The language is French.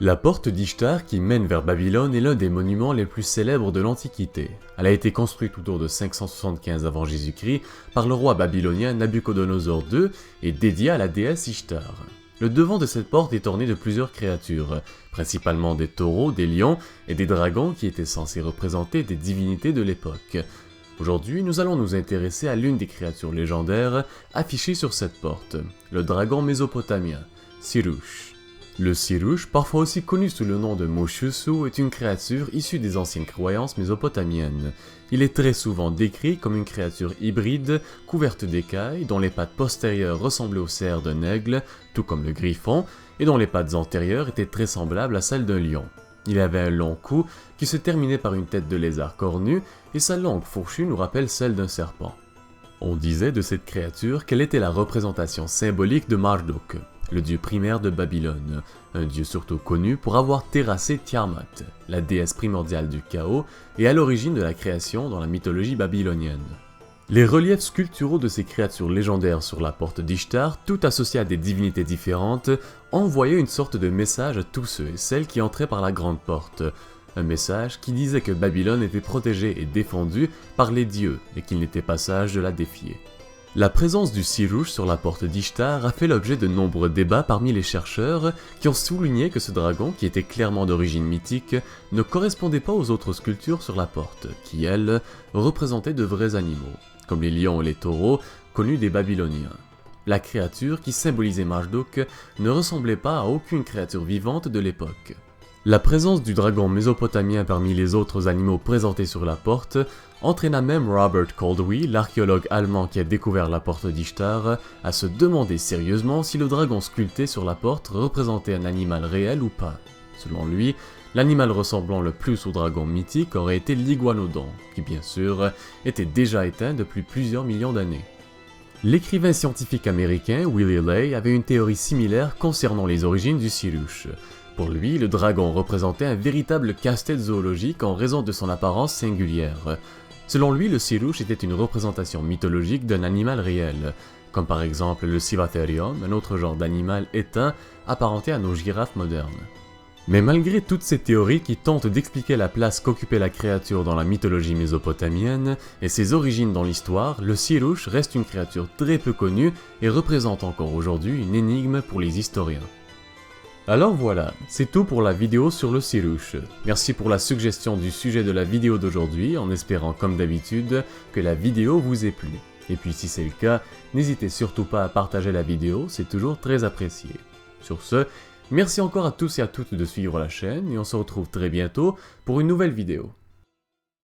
La porte d'Ishtar qui mène vers Babylone est l'un des monuments les plus célèbres de l'Antiquité. Elle a été construite autour de 575 avant Jésus-Christ par le roi babylonien Nabuchodonosor II et dédiée à la déesse Ishtar. Le devant de cette porte est orné de plusieurs créatures, principalement des taureaux, des lions et des dragons qui étaient censés représenter des divinités de l'époque. Aujourd'hui, nous allons nous intéresser à l'une des créatures légendaires affichées sur cette porte, le dragon mésopotamien, Sirush. Le Sirush, parfois aussi connu sous le nom de Mushusu, est une créature issue des anciennes croyances mésopotamiennes. Il est très souvent décrit comme une créature hybride, couverte d'écailles, dont les pattes postérieures ressemblaient aux serres d'un aigle, tout comme le griffon, et dont les pattes antérieures étaient très semblables à celles d'un lion. Il avait un long cou qui se terminait par une tête de lézard cornu, et sa langue fourchue nous rappelle celle d'un serpent. On disait de cette créature qu'elle était la représentation symbolique de Marduk, le dieu primaire de Babylone, un dieu surtout connu pour avoir terrassé Tiamat, la déesse primordiale du chaos et à l'origine de la création dans la mythologie babylonienne. Les reliefs sculpturaux de ces créatures légendaires sur la porte d'Ishtar, tout associés à des divinités différentes, envoyaient une sorte de message à tous ceux et celles qui entraient par la grande porte. Un message qui disait que Babylone était protégée et défendue par les dieux et qu'il n'était pas sage de la défier. La présence du Sirush sur la porte d'Ishtar a fait l'objet de nombreux débats parmi les chercheurs qui ont souligné que ce dragon, qui était clairement d'origine mythique, ne correspondait pas aux autres sculptures sur la porte, qui, elles, représentaient de vrais animaux, comme les lions et les taureaux connus des Babyloniens. La créature, qui symbolisait Marduk, ne ressemblait pas à aucune créature vivante de l'époque. La présence du dragon mésopotamien parmi les autres animaux présentés sur la porte entraîna même Robert Koldewey, l'archéologue allemand qui a découvert la porte d'Ishtar, à se demander sérieusement si le dragon sculpté sur la porte représentait un animal réel ou pas. Selon lui, l'animal ressemblant le plus au dragon mythique aurait été l'iguanodon, qui bien sûr était déjà éteint depuis plusieurs millions d'années. L'écrivain scientifique américain Willy Ley avait une théorie similaire concernant les origines du Sirush. Pour lui, le dragon représentait un véritable casse-tête zoologique en raison de son apparence singulière. Selon lui, le Sirush était une représentation mythologique d'un animal réel, comme par exemple le Civatherium, un autre genre d'animal éteint apparenté à nos girafes modernes. Mais malgré toutes ces théories qui tentent d'expliquer la place qu'occupait la créature dans la mythologie mésopotamienne et ses origines dans l'histoire, le Sirush reste une créature très peu connue et représente encore aujourd'hui une énigme pour les historiens. Alors voilà, c'est tout pour la vidéo sur le Sirush. Merci pour la suggestion du sujet de la vidéo d'aujourd'hui, en espérant comme d'habitude que la vidéo vous ait plu. Et puis si c'est le cas, n'hésitez surtout pas à partager la vidéo, c'est toujours très apprécié. Sur ce, merci encore à tous et à toutes de suivre la chaîne, et on se retrouve très bientôt pour une nouvelle vidéo.